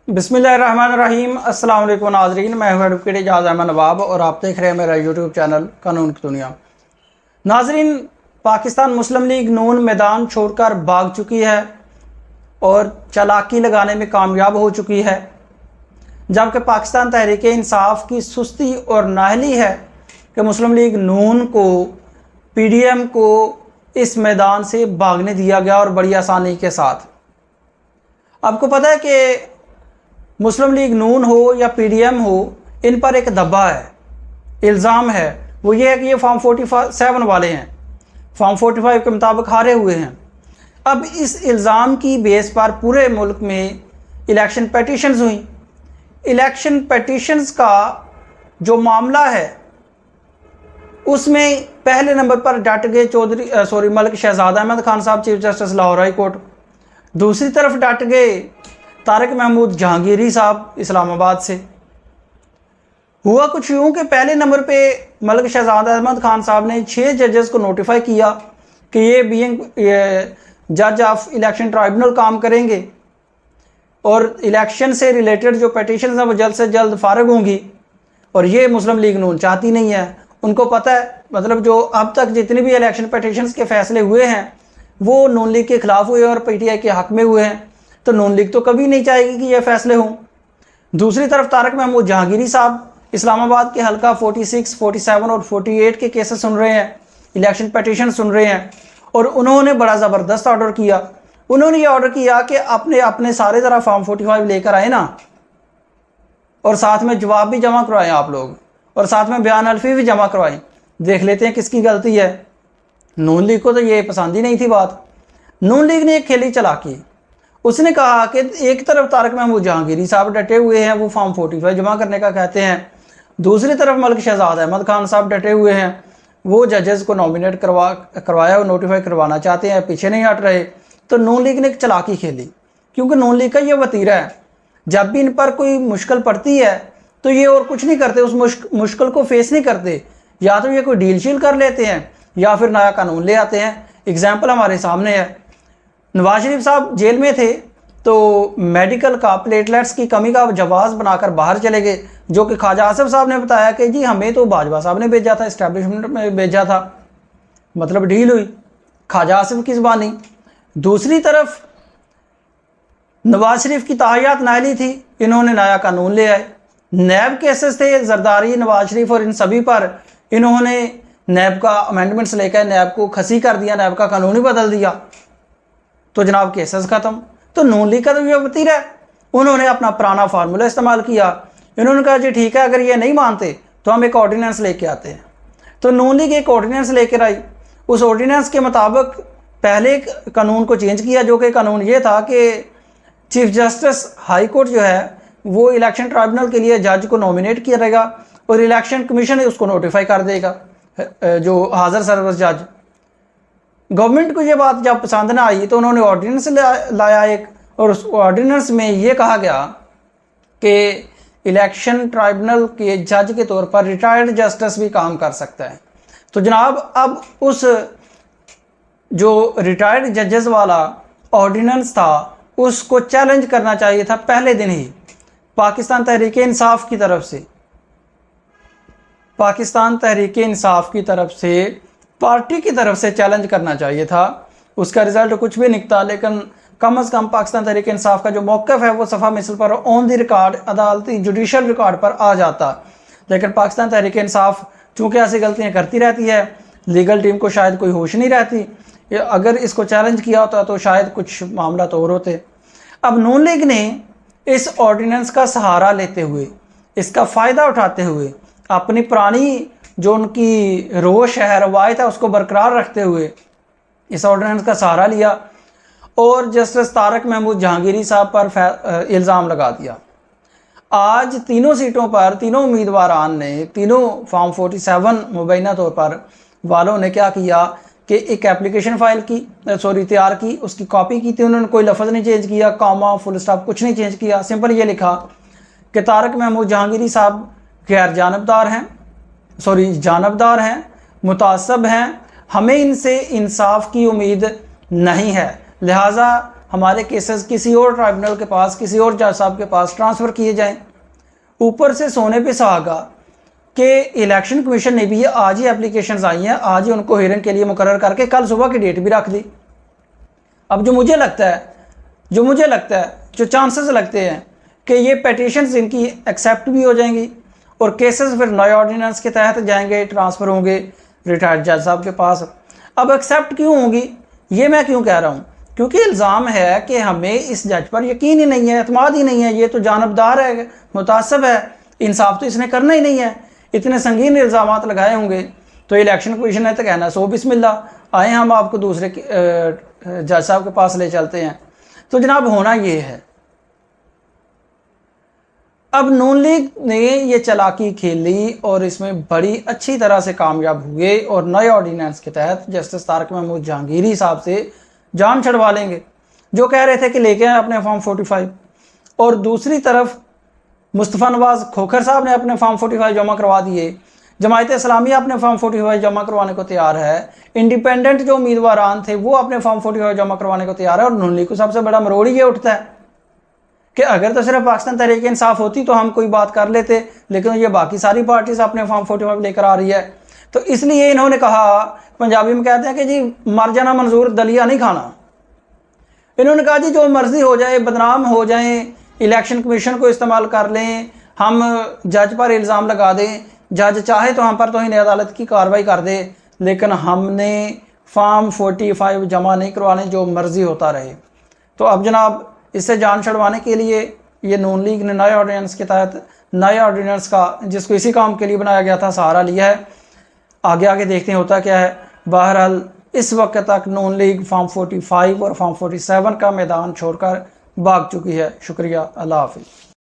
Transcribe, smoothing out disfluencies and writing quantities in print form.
बिस्मिल्लाहिर्रहमानिर्रहीम। अस्सलाम वालेकुम नाज़रीन, मैं हूं एडवोकेट एजाज़ अहमद नवाब और आप देख रहे हैं मेरा यूट्यूब चैनल कानून की दुनिया। नाज़रीन, पाकिस्तान मुस्लिम लीग नून मैदान छोड़कर भाग चुकी है और चालाकी लगाने में कामयाब हो चुकी है, जबकि पाकिस्तान तहरीक इंसाफ की सुस्ती और नाअहली है कि मुस्लिम लीग नून को PDM को इस मैदान से भागने दिया गया और बड़ी आसानी के साथ। आपको पता है कि मुस्लिम लीग नून हो या PDM हो, इन पर एक दब्बा है, इल्ज़ाम है, वो ये है कि ये फॉर्म 47 वाले हैं, फॉर्म 45 के मुताबिक हारे हुए हैं। अब इस इल्ज़ाम की बेस पर पूरे मुल्क में इलेक्शन पेटिशन्स हुई। इलेक्शन पेटिशन्स का जो मामला है उसमें पहले नंबर पर डट गए मलिक शहजाद अहमद खान साहब, chief justice Lahore high court. दूसरी तरफ डट गए तारिक महमूद जहांगीरी साहब इस्लामाबाद से। हुआ कुछ यूँ कि पहले नंबर पे मलिक शहजाद अहमद खान साहब ने 6 जजेस को नोटिफाई किया कि ये बीइंग जज ऑफ इलेक्शन ट्राइब्यूनल काम करेंगे और इलेक्शन से रिलेटेड जो पिटीशन हैं वो जल्द से जल्द फारग होंगी। और ये मुस्लिम लीग नून चाहती नहीं है। उनको पता है, मतलब जो अब तक जितनी भी इलेक्शन पिटीशंस के फैसले हुए हैं वो नून लीग के खिलाफ हुए और PTI के हक में हुए हैं, तो नून लीग तो कभी नहीं चाहेगी कि ये फैसले हों। दूसरी तरफ तारिक महमूद जहांगीरी साहब इस्लामाबाद के हल्का 46, 47 और 48 के केसेस सुन रहे हैं, इलेक्शन पिटीशन सुन रहे हैं, और उन्होंने बड़ा ज़बरदस्त ऑर्डर किया। उन्होंने ये ऑर्डर किया कि अपने सारे ज़रा फॉर्म 45 लेकर आए ना, और साथ में जवाब भी जमा करवाएं आप लोग, और साथ में बयान अल्फी भी जमा करवाएं। देख लेते हैं किसकी गलती है। नून लीग को तो ये पसंद ही नहीं थी बात। नून लीग ने एक खेली चालाकी। उसने कहा कि एक तरफ तारिक महमूद जहांगीरी साहब डटे हुए हैं, वो फॉर्म 45 जमा करने का कहते हैं। दूसरी तरफ मलिक शहजाद अहमद खान साहब डटे हुए हैं, वो जजेस को नॉमिनेट करवाया और नोटिफाई करवाना चाहते हैं, पीछे नहीं हट रहे। तो नून लीग ने एक चालाकी खेली, क्योंकि नून लीग का ये वतीरा है, जब भी इन पर कोई मुश्किल पड़ती है तो ये और कुछ नहीं करते, उस मुश्किल को फेस नहीं करते। या तो ये कोई डील शील कर लेते हैं या फिर नया कानून ले आते हैं। एग्जाम्पल हमारे सामने है, नवाज शरीफ साहब जेल में थे तो मेडिकल का प्लेटलेट्स की कमी का जवाब बनाकर बाहर चले गए, जो कि ख्वाजा आसिफ साहब ने बताया कि जी हमें तो बाजवा साहब ने भेजा था, इस्टेब्लिशमेंट में भेजा था, मतलब डील हुई ख्वाजा आसिफ की ज़बानी। दूसरी तरफ नवाज शरीफ की ताहियात नाअहली थी, इन्होंने नया कानून ले आए। नैब केसेस थे, जरदारी, नवाज शरीफ और इन सभी पर इन्होंने नैब का अमेंडमेंट्स लेकर नैब को खसी कर दिया, नैब का कानून ही बदल दिया, तो जनाब केसेस ख़त्म। तो नून लीग का तो ये वतीरा है, उन्होंने अपना पुराना फार्मूला इस्तेमाल किया। इन्होंने कहा जी ठीक है, अगर ये नहीं मानते तो हम एक ऑर्डिनेंस लेके आते हैं। तो नून लीग एक ऑर्डिनेंस लेकर आई। उस ऑर्डिनेंस के मुताबिक पहले कानून को चेंज किया, जो कि कानून ये था कि चीफ जस्टिस हाई कोर्ट जो है वो इलेक्शन ट्राइब्यूनल के लिए जज को नॉमिनेट किया रहेगा और इलेक्शन कमीशन उसको नोटिफाई कर देगा, जो हाजिर सर्विस जज। गवर्नमेंट को ये बात जब पसंद ना आई तो उन्होंने ऑर्डिनेंस लाया एक, और उस ऑर्डिनेंस में ये कहा गया कि इलेक्शन ट्राइब्यूनल के जज के तौर पर रिटायर्ड जस्टिस भी काम कर सकता है। तो जनाब अब उस जो रिटायर्ड जजेस वाला ऑर्डिनेंस था उसको चैलेंज करना चाहिए था पहले दिन ही पाकिस्तान तहरीक इंसाफ की तरफ से। पाकिस्तान तहरीक इंसाफ की तरफ से, पार्टी की तरफ से चैलेंज करना चाहिए था। उसका रिजल्ट कुछ भी निकला, लेकिन कम अज़ कम पाकिस्तान तहरीक इंसाफ का जो मौक़िफ़ है वो सफ़ा मिसल पर ऑन द रिकॉर्ड, अदालती जुडिशल रिकॉर्ड पर आ जाता। लेकिन पाकिस्तान तहरीक इंसाफ चूँकि ऐसी गलतियाँ करती रहती है, लीगल टीम को शायद कोई होश नहीं रहती, अगर इसको चैलेंज किया होता तो शायद कुछ मामला तो और होते। अब नून लीग ने इस ऑर्डिनेंस का सहारा लेते हुए, इसका फ़ायदा उठाते हुए, अपनी पुरानी जो उनकी रोश है, रवायत है, उसको बरकरार रखते हुए इस ऑर्डिनेंस का सहारा लिया और जस्टिस तारिक महमूद जहांगीरी साहब पर इल्ज़ाम लगा दिया। आज तीनों सीटों पर तीनों उम्मीदवारान ने, तीनों फॉर्म 47 मुबैना तौर पर वालों ने क्या किया कि एक एप्लीकेशन फाइल की तैयार की, उसकी कॉपी की थी। उन्होंने कोई लफ्ज़ नहीं चेंज किया, कॉमा, फुल स्टॉप कुछ नहीं चेंज किया। सिंपल ये लिखा कि तारिक महमूद जहांगीरी साहब गैर जानबदार हैं, जानबदार हैं, मुतासब हैं, हमें इनसे इंसाफ की उम्मीद नहीं है, लिहाजा हमारे केसेस किसी और ट्राइब्यूनल के पास, किसी और जज साहब के पास ट्रांसफ़र किए जाएं। ऊपर से सोने पे सुहागा कि इलेक्शन कमीशन ने भी आज ही एप्लीकेशंस आई हैं, आज ही उनको हियरिंग के लिए मुकर्रर करके कल सुबह की डेट भी रख दी। अब जो मुझे लगता है जो चांसेस लगते हैं कि ये पेटिशंस इनकी एक्सेप्ट भी हो जाएंगी और केसेस फिर नए ऑर्डिनेंस के तहत जाएंगे, ट्रांसफ़र होंगे रिटायर्ड जज साहब के पास। अब एक्सेप्ट क्यों होंगी, ये मैं क्यों कह रहा हूँ, क्योंकि इल्ज़ाम है कि हमें इस जज पर यकीन ही नहीं है, एतमाद ही नहीं है, ये तो जानबदार है, मुतासब है, इंसाफ तो इसने करना ही नहीं है। इतने संगीन इल्ज़ामात लगाए होंगे तो इलेक्शन कमीशन ने तो कहना सो बिस्मिल्लाह, आए हम आपको दूसरे जज साहब के पास ले चलते हैं। तो जनाब होना ये है, अब नून लीग ने ये चालाकी खेली और इसमें बड़ी अच्छी तरह से कामयाब हुए और नए ऑर्डिनेंस के तहत जस्टिस तारिक महमूद जहांगीरी साहब से जान छड़वा लेंगे, जो कह रहे थे कि लेके आए अपने फॉर्म 45। और दूसरी तरफ मुस्तफ़ा नवाज़ खोखर साहब ने अपने फॉर्म 45 जमा करवा दिए, जमायत इस्लामी अपने फॉर्म 45 जमा करवाने को तैयार है, इंडिपेंडेंट जो उम्मीदवारान थे वो अपने फॉर्म 45 जमा करवाने को तैयार है। और नून लीग को सबसे बड़ा मरोड़ ये उठता है कि अगर तो सिर्फ पाकिस्तान तहरीक इंसाफ होती तो हम कोई बात कर लेते, लेकिन ये बाकी सारी पार्टीज अपने फॉर्म 45 लेकर आ रही है। तो इसलिए इन्होंने कहा, पंजाबी में कहते हैं कि जी मर जाना मंजूर, दलिया नहीं खाना। इन्होंने कहा जी जो मर्जी हो जाए, बदनाम हो जाए, इलेक्शन कमीशन को इस्तेमाल कर लें, हम जज पर इल्ज़ाम लगा दें, जज चाहे तो हम पर तौहीन अदालत की कार्रवाई कर दे, लेकिन हमने फॉर्म 45 जमा नहीं करवाने, जो मर्जी होता रहे। तो अब जनाब इससे जान छड़वाने के लिए ये नून लीग ने नए ऑर्डिनेंस के तहत, नए ऑर्डिनेंस का जिसको इसी काम के लिए बनाया गया था, सहारा लिया है। आगे आगे देखते हैं होता क्या है। बहरहाल इस वक्त तक नून लीग फॉर्म 45 और फॉर्म 47 का मैदान छोड़कर भाग चुकी है। शुक्रिया, अल्लाह हाफिज़।